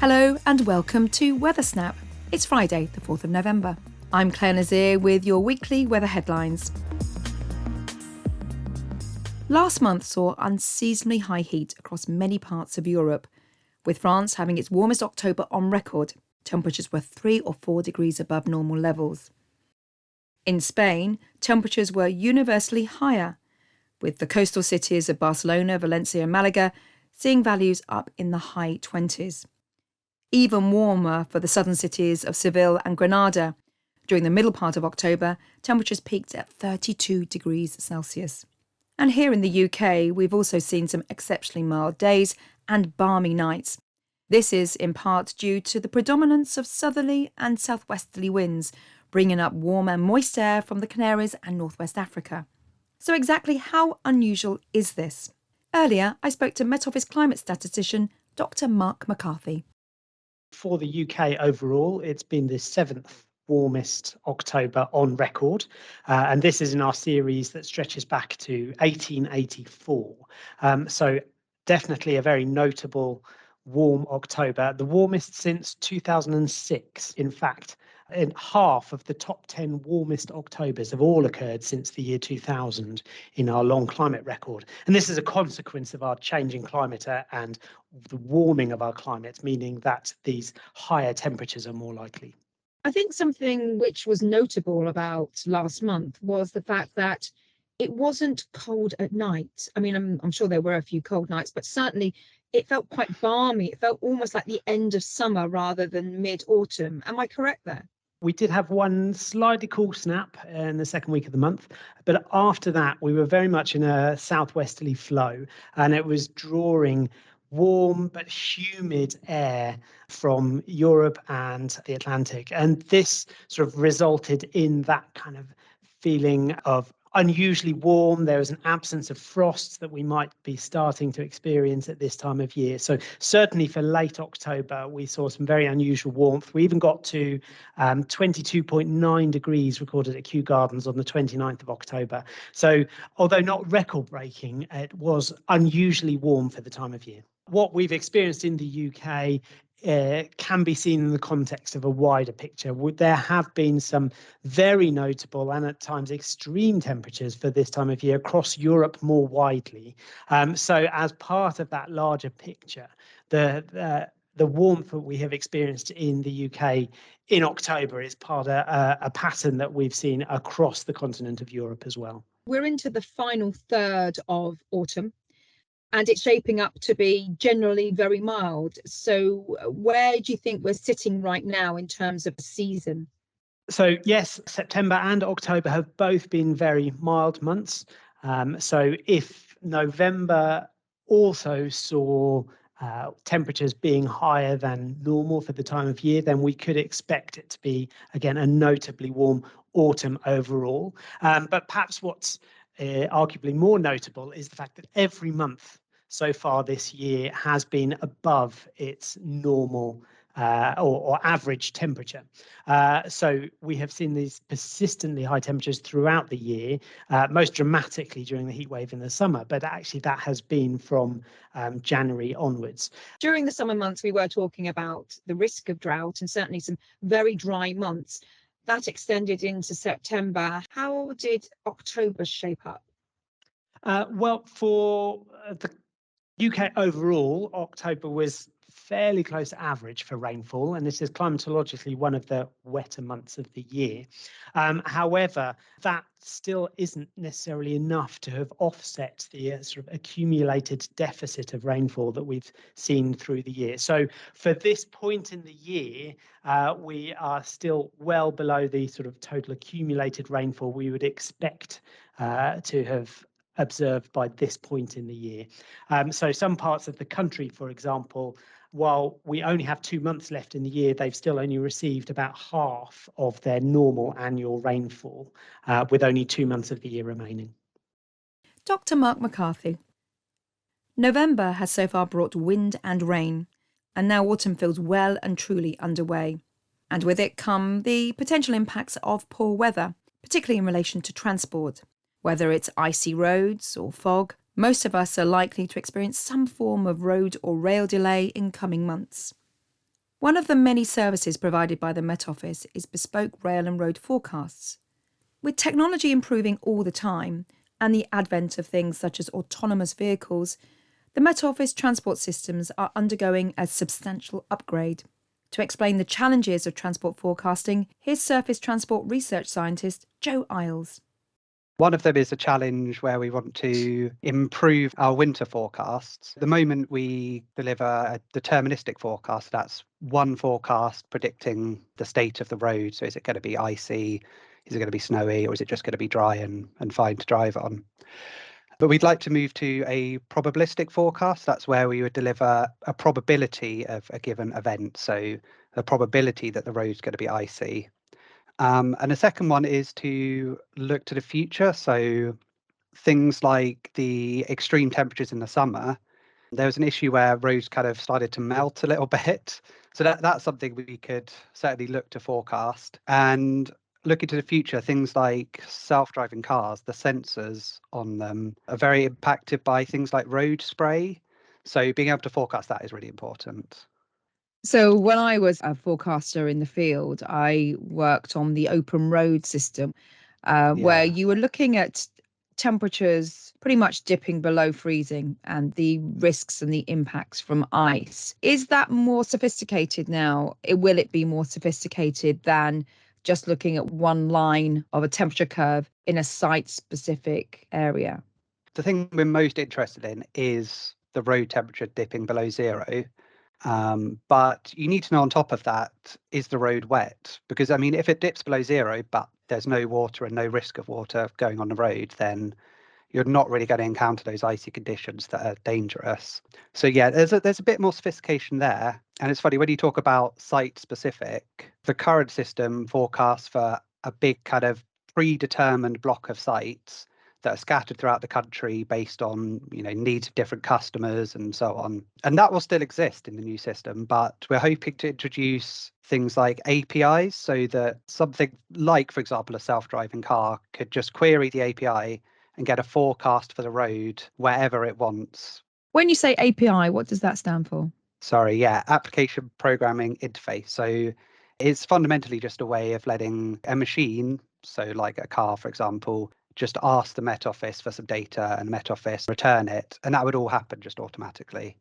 Hello and welcome to Weather Snap. It's Friday, the 4th of November. I'm Clare Nasir with your weekly weather headlines. Last month saw unseasonably high heat across many parts of Europe, with France having its warmest October on record. Temperatures were 3 or 4 degrees above normal levels. In Spain, temperatures were universally higher, with the coastal cities of Barcelona, Valencia and Malaga seeing values up in the high 20s. Even warmer for the southern cities of Seville and Granada. During the middle part of October, temperatures peaked at 32 degrees Celsius. And here in the UK, we've also seen some exceptionally mild days and balmy nights. This is in part due to the predominance of southerly and southwesterly winds, bringing up warm and moist air from the Canaries and northwest Africa. So exactly how unusual is this? Earlier, I spoke to Met Office climate statistician Dr. Mark McCarthy. For the UK overall, it's been the 7th warmest October on record. And this is in our series that stretches back to 1884. So definitely a very notable warm October, the warmest since 2006, in fact. And half of the top 10 warmest Octobers have all occurred since the year 2000 in our long climate record. And this is a consequence of our changing climate and the warming of our climate, meaning that these higher temperatures are more likely. I think something which was notable about last month was the fact that it wasn't cold at night. I mean, I'm sure there were a few cold nights, but certainly it felt quite balmy. It felt almost like the end of summer rather than mid-autumn. Am I correct there? We did have one slightly cool snap in the second week of the month, but after that, we were very much in a southwesterly flow, and it was drawing warm but humid air from Europe and the Atlantic. And this sort of resulted in that kind of feeling of unusually warm. There was an absence of frost that we might be starting to experience at this time of year. So certainly for late October, we saw some very unusual warmth. We even got to 22.9 degrees recorded at Kew Gardens on the 29th of October. So although not record breaking, it was unusually warm for the time of year. What we've experienced in the UK can be seen in the context of a wider picture. There have been some very notable and at times extreme temperatures for this time of year across Europe more widely. So as part of that larger picture, the warmth that we have experienced in the UK in October is part of a pattern that we've seen across the continent of Europe as well. We're into the final third of autumn, and it's shaping up to be generally very mild. So where do you think we're sitting right now in terms of the season? So yes, September and October have both been very mild months. So if November also saw temperatures being higher than normal for the time of year, then we could expect it to be, again, a notably warm autumn overall. But perhaps what's arguably more notable is the fact that every month so far this year has been above its normal or average temperature. So we have seen these persistently high temperatures throughout the year, most dramatically during the heat wave in the summer, but actually that has been from January onwards. During the summer months, we were talking about the risk of drought and certainly some very dry months. That extended into September. How did October shape up? Well, for the UK overall, October was fairly close to average for rainfall, and this is climatologically one of the wetter months of the year. However, that still isn't necessarily enough to have offset the sort of accumulated deficit of rainfall that we've seen through the year. So for this point in the year, we are still well below the sort of total accumulated rainfall we would expect to have observed by this point in the year. So some parts of the country, for example, while we only have 2 months left in the year, they've still only received about half of their normal annual rainfall, with only 2 months of the year remaining. Dr. Mark McCarthy. November has so far brought wind and rain, and now autumn feels well and truly underway. And with it come the potential impacts of poor weather, particularly in relation to transport. Whether it's icy roads or fog, most of us are likely to experience some form of road or rail delay in coming months. One of the many services provided by the Met Office is bespoke rail and road forecasts. With technology improving all the time and the advent of things such as autonomous vehicles, the Met Office transport systems are undergoing a substantial upgrade. To explain the challenges of transport forecasting, here's surface transport research scientist Joe Isles. One of them is a challenge where we want to improve our winter forecasts. At the moment, we deliver a deterministic forecast. That's one forecast predicting the state of the road. So is it going to be icy? Is it going to be snowy? Or is it just going to be dry and fine to drive on? But we'd like to move to a probabilistic forecast. That's where we would deliver a probability of a given event. So the probability that the road's going to be icy. And the second one is to look to the future. So things like the extreme temperatures in the summer. There was an issue where roads kind of started to melt a little bit. So that's something we could certainly look to forecast. And look into the future, things like self-driving cars, the sensors on them are very impacted by things like road spray. So being able to forecast that is really important. So when I was a forecaster in the field, I worked on the open road system, where Yeah. you were looking at temperatures pretty much dipping below freezing and the risks and the impacts from ice. Is that more sophisticated now? Will it be more sophisticated than just looking at one line of a temperature curve in a site-specific area? The thing we're most interested in is the road temperature dipping below zero. But you need to know on top of that, is the road wet? Because, I mean, if it dips below zero, but there's no water and no risk of water going on the road, then you're not really going to encounter those icy conditions that are dangerous. So yeah, there's a bit more sophistication there. And it's funny, when you talk about site specific, the current system forecasts for a big kind of predetermined block of sites that are scattered throughout the country based on, needs of different customers and so on. And that will still exist in the new system, but we're hoping to introduce things like APIs so that something like, for example, a self-driving car could just query the API and get a forecast for the road wherever it wants. When you say API, what does that stand for? Sorry, yeah, application programming interface. So it's fundamentally just a way of letting a machine, so like a car, for example, just ask the Met Office for some data and the Met Office return it. And that would all happen just automatically.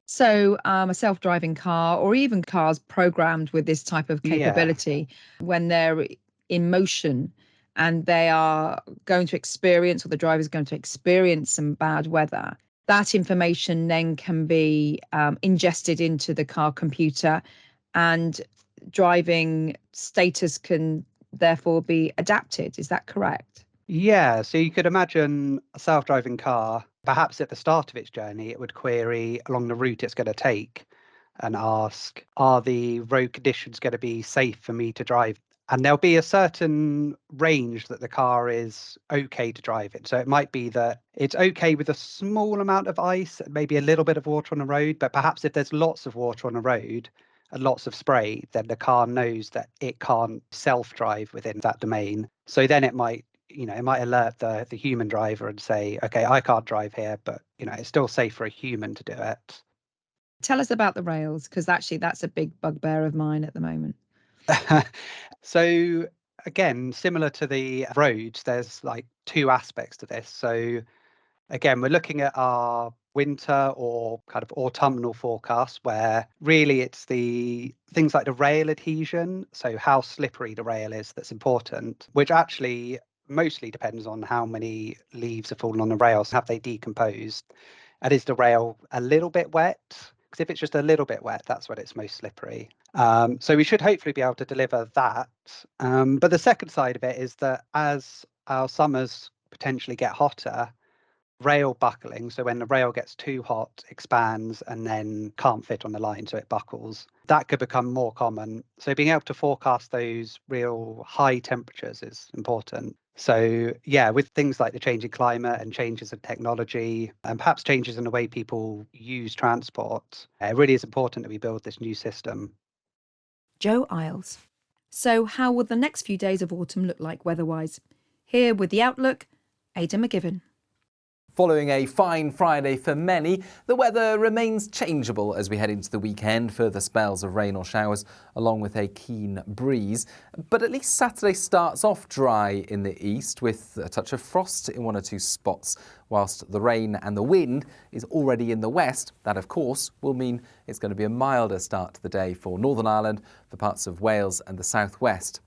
So, a self-driving car or even cars programmed with this type of Yeah. capability, when they're in motion and they are going to experience, or the driver is going to experience some bad weather, that information then can be ingested into the car computer, and driving status can therefore be adapted. Is that correct? Yeah, so you could imagine a self-driving car, perhaps at the start of its journey, it would query along the route it's going to take and ask, are the road conditions going to be safe for me to drive? And there'll be a certain range that the car is okay to drive in. So it might be that it's okay with a small amount of ice, maybe a little bit of water on the road, but perhaps if there's lots of water on the road and lots of spray, then the car knows that it can't self-drive within that domain. So then it might alert the human driver and say, okay, I can't drive here, but it's still safe for a human to do it. Tell us about the rails, because actually that's a big bugbear of mine at the moment. So again, similar to the roads, there's like two aspects to this. So again, we're looking at our winter or kind of autumnal forecast, where really it's the things like the rail adhesion, so how slippery the rail is, that's important, which actually mostly depends on how many leaves have fallen on the rails. Have they decomposed? And is the rail a little bit wet? Because if it's just a little bit wet, that's when it's most slippery. So we should hopefully be able to deliver that. But the second side of it is that as our summers potentially get hotter, rail buckling, so when the rail gets too hot, expands and then can't fit on the line, so it buckles, that could become more common. So being able to forecast those real high temperatures is important. So yeah, with things like the changing climate and changes in technology and perhaps changes in the way people use transport, it really is important that we build this new system. Joe Isles. So, how will the next few days of autumn look like weather-wise? Here with the outlook, Ada McGibbon. Following a fine Friday for many, the weather remains changeable as we head into the weekend. Further spells of rain or showers along with a keen breeze. But at least Saturday starts off dry in the east with a touch of frost in one or two spots, whilst the rain and the wind is already in the west. That, of course, will mean it's going to be a milder start to the day for Northern Ireland, for parts of Wales and the southwest.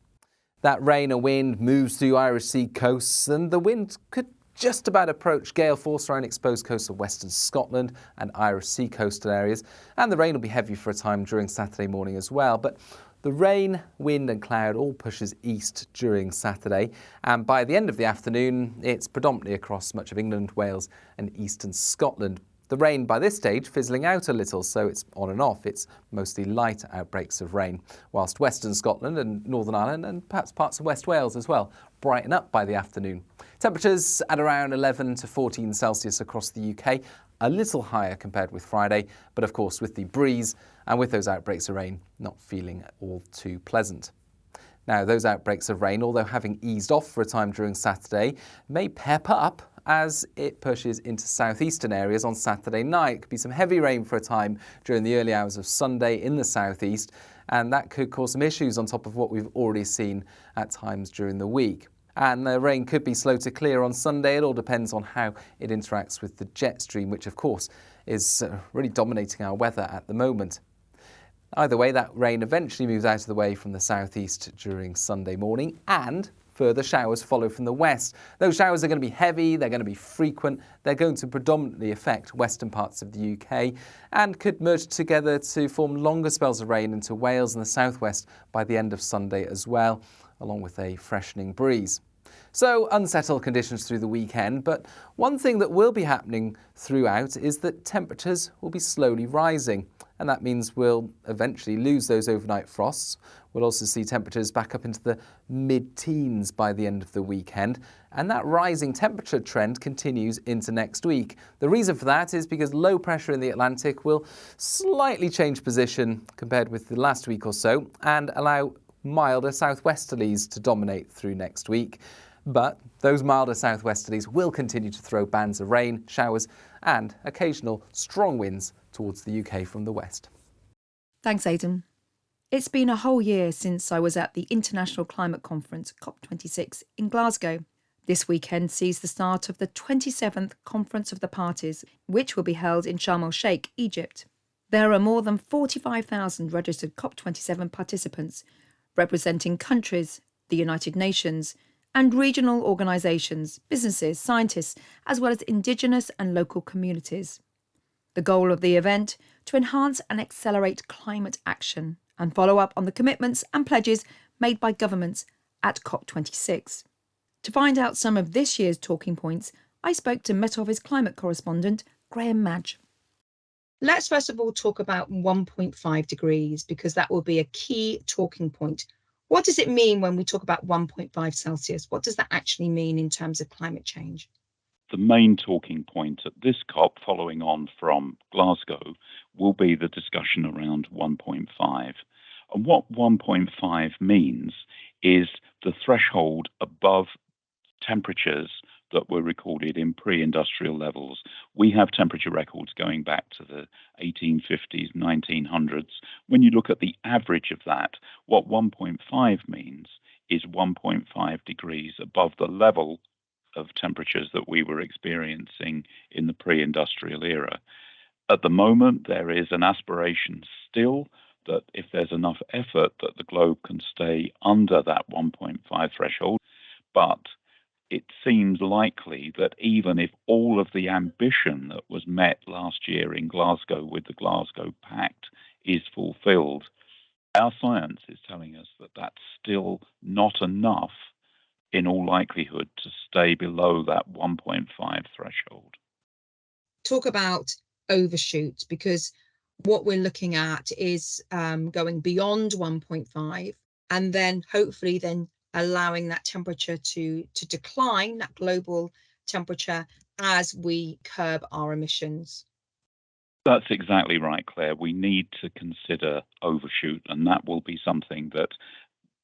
That rain and wind moves through Irish Sea coasts, and the wind could just about approach gale force around exposed coasts of western Scotland and Irish Sea coastal areas. And the rain will be heavy for a time during Saturday morning as well. But the rain, wind and cloud all pushes east during Saturday. And by the end of the afternoon, it's predominantly across much of England, Wales and eastern Scotland. The rain by this stage fizzling out a little, so it's on and off. It's mostly light outbreaks of rain, whilst western Scotland and Northern Ireland and perhaps parts of West Wales as well brighten up by the afternoon. Temperatures at around 11 to 14 Celsius across the UK, a little higher compared with Friday, but of course with the breeze and with those outbreaks of rain, not feeling all too pleasant. Now, those outbreaks of rain, although having eased off for a time during Saturday, may pep up as it pushes into southeastern areas on Saturday night. Could be some heavy rain for a time during the early hours of Sunday in the southeast, and that could cause some issues on top of what we've already seen at times during the week. And the rain could be slow to clear on Sunday. It all depends on how it interacts with the jet stream, which of course is really dominating our weather at the moment. Either way, that rain eventually moves out of the way from the southeast during Sunday morning, and further showers follow from the west. Those showers are going to be heavy, they're going to be frequent, they're going to predominantly affect western parts of the UK and could merge together to form longer spells of rain into Wales and the southwest by the end of Sunday as well, along with a freshening breeze. So unsettled conditions through the weekend, but one thing that will be happening throughout is that temperatures will be slowly rising, and that means we'll eventually lose those overnight frosts. We'll also see temperatures back up into the mid-teens by the end of the weekend, and that rising temperature trend continues into next week. The reason for that is because low pressure in the Atlantic will slightly change position compared with the last week or so and allow milder southwesterlies to dominate through next week. But those milder southwesterlies will continue to throw bands of rain, showers and occasional strong winds towards the UK from the west. Thanks, Aidan. It's been a whole year since I was at the International Climate Conference, COP26, in Glasgow. This weekend sees the start of the 27th Conference of the Parties, which will be held in Sharm el-Sheikh, Egypt. There are more than 45,000 registered COP27 participants, representing countries, the United Nations, and regional organisations, businesses, scientists, as well as indigenous and local communities. The goal of the event, to enhance and accelerate climate action and follow up on the commitments and pledges made by governments at COP26. To find out some of this year's talking points, I spoke to Met Office climate correspondent Graham Madge. Let's first of all talk about 1.5 degrees, because that will be a key talking point. What does it mean when we talk about 1.5 Celsius? What does that actually mean in terms of climate change? The main talking point at this COP, following on from Glasgow, will be the discussion around 1.5. And what 1.5 means is the threshold above temperatures that were recorded in pre-industrial levels. We have temperature records going back to the 1850s, 1900s. When you look at the average of that, what 1.5 means is 1.5 degrees above the level of temperatures that we were experiencing in the pre-industrial era. At the moment, there is an aspiration still that if there's enough effort that the globe can stay under that 1.5 threshold, but it seems likely that even if all of the ambition that was met last year in Glasgow with the Glasgow Pact is fulfilled, our science is telling us that that's still not enough in all likelihood to stay below that 1.5 threshold. Talk about overshoot, because what we're looking at is going beyond 1.5 and then hopefully then allowing that temperature to decline, that global temperature, as we curb our emissions. That's exactly right, Claire. We need to consider overshoot, and that will be something that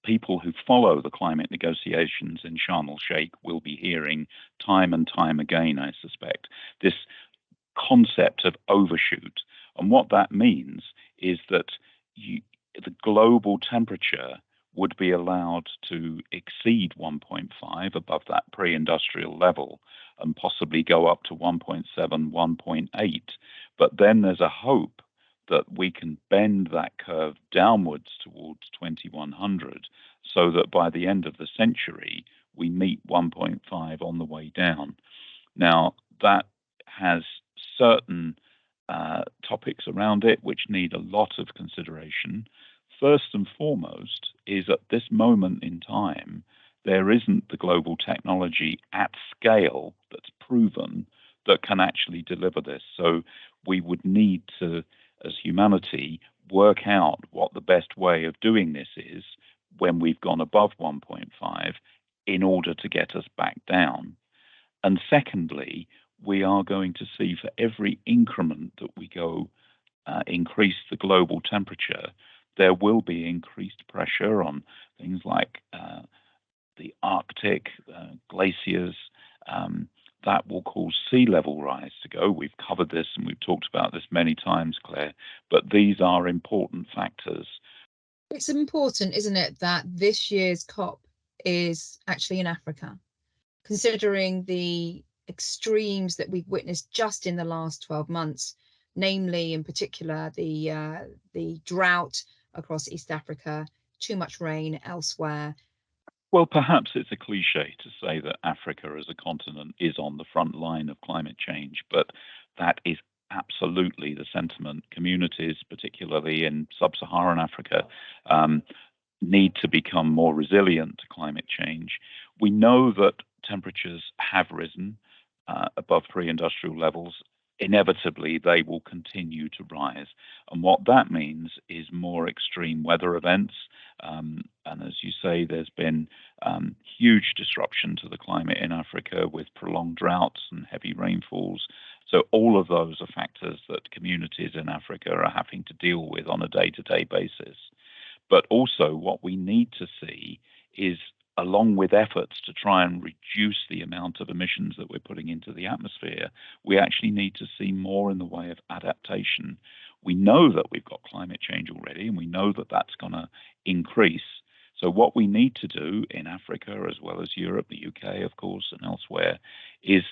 people who follow the climate negotiations in Sharm el-Sheikh will be hearing time and time again, I suspect, this concept of overshoot. And what that means is that the global temperature would be allowed to exceed 1.5 above that pre-industrial level and possibly go up to 1.7, 1.8. But then there's a hope that we can bend that curve downwards towards 2100 so that by the end of the century, we meet 1.5 on the way down. Now, that has certain topics around it which need a lot of consideration. First and foremost is at this moment in time, there isn't the global technology at scale that's proven that can actually deliver this. So we would need to, as humanity, work out what the best way of doing this is when we've gone above 1.5 in order to get us back down. And secondly, we are going to see for every increment that we go increase the global temperature, there will be increased pressure on things like the Arctic, glaciers, that will cause sea level rise to go. We've covered this and we've talked about this many times, Claire, but these are important factors. It's important, isn't it, that this year's COP is actually in Africa, considering the extremes that we've witnessed just in the last 12 months, namely in particular the drought across East Africa, too much rain elsewhere. Well, perhaps it's a cliche to say that Africa as a continent is on the front line of climate change, but that is absolutely the sentiment. Communities, particularly in sub-Saharan Africa, need to become more resilient to climate change. We know that temperatures have risen above pre-industrial levels. Inevitably, they will continue to rise. And what that means is more extreme weather events. And as you say, there's been huge disruption to the climate in Africa with prolonged droughts and heavy rainfalls. So all of those are factors that communities in Africa are having to deal with on a day-to-day basis. But also what we need to see is, along with efforts to try and reduce the amount of emissions that we're putting into the atmosphere, we actually need to see more in the way of adaptation. We know that we've got climate change already, and we know that that's going to increase. So what we need to do in Africa, as well as Europe, the UK, of course, and elsewhere, is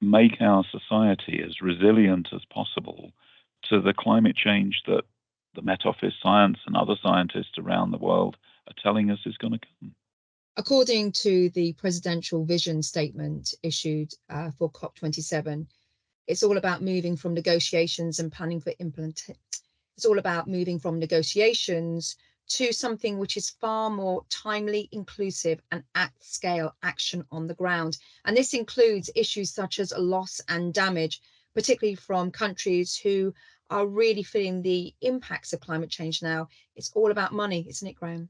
make our society as resilient as possible to the climate change that the Met Office science and other scientists around the world are telling us is going to come. According to the presidential vision statement issued for COP27, it's all about moving from negotiations and planning for implementation. It's all about moving from negotiations to something which is far more timely, inclusive, and at scale action on the ground. And this includes issues such as loss and damage, particularly from countries who are really feeling the impacts of climate change now. It's all about money, isn't it, Graham?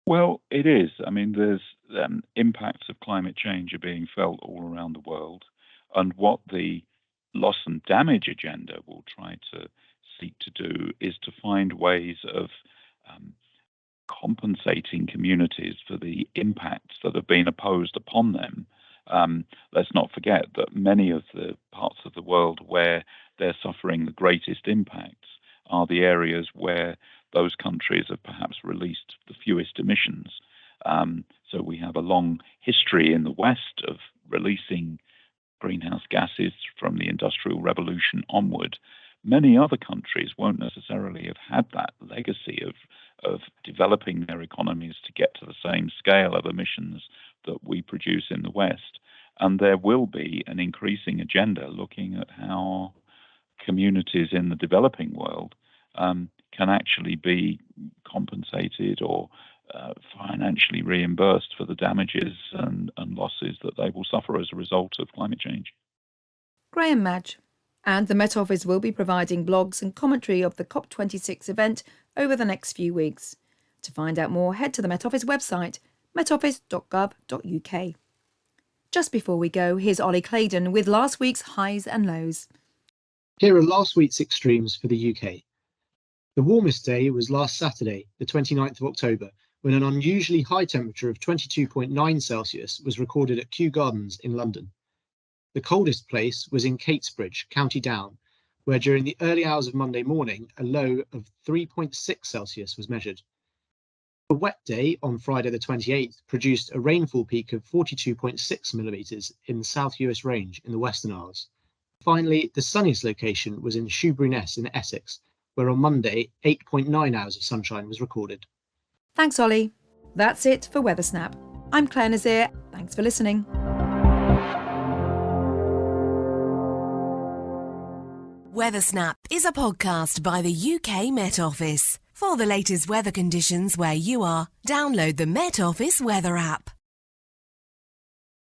Well, it is. I mean, there's impacts of climate change are being felt all around the world. And what the loss and damage agenda will try to seek to do is to find ways of compensating communities for the impacts that have been imposed upon them. Let's not forget that many of the parts of the world where they're suffering the greatest impacts are the areas where those countries have perhaps released the fewest emissions. So we have a long history in the West of releasing greenhouse gases from the Industrial Revolution onward. Many other countries won't necessarily have had that legacy of developing their economies to get to the same scale of emissions that we produce in the West. And there will be an increasing agenda looking at how communities in the developing world can actually be compensated or financially reimbursed for the damages and losses that they will suffer as a result of climate change. Graham Madge. And the Met Office will be providing blogs and commentary of the COP26 event over the next few weeks. To find out more, head to the Met Office website, metoffice.gov.uk. Just before we go, here's Ollie Claydon with last week's highs and lows. Here are last week's extremes for the UK. The warmest day was last Saturday, the 29th of October, when an unusually high temperature of 22.9 Celsius was recorded at Kew Gardens in London. The coldest place was in Catesbridge, County Down, where during the early hours of Monday morning, a low of 3.6 Celsius was measured. A wet day on Friday the 28th produced a rainfall peak of 42.6 millimetres in the South US Range in the Western Isles. Finally, the sunniest location was in Shoebury-Ness in Essex, where on Monday, 8.9 hours of sunshine was recorded. Thanks, Ollie. That's it for Weather Snap. I'm Clare Nasir. Thanks for listening. Weather Snap is a podcast by the UK Met Office. For the latest weather conditions where you are, download the Met Office weather app.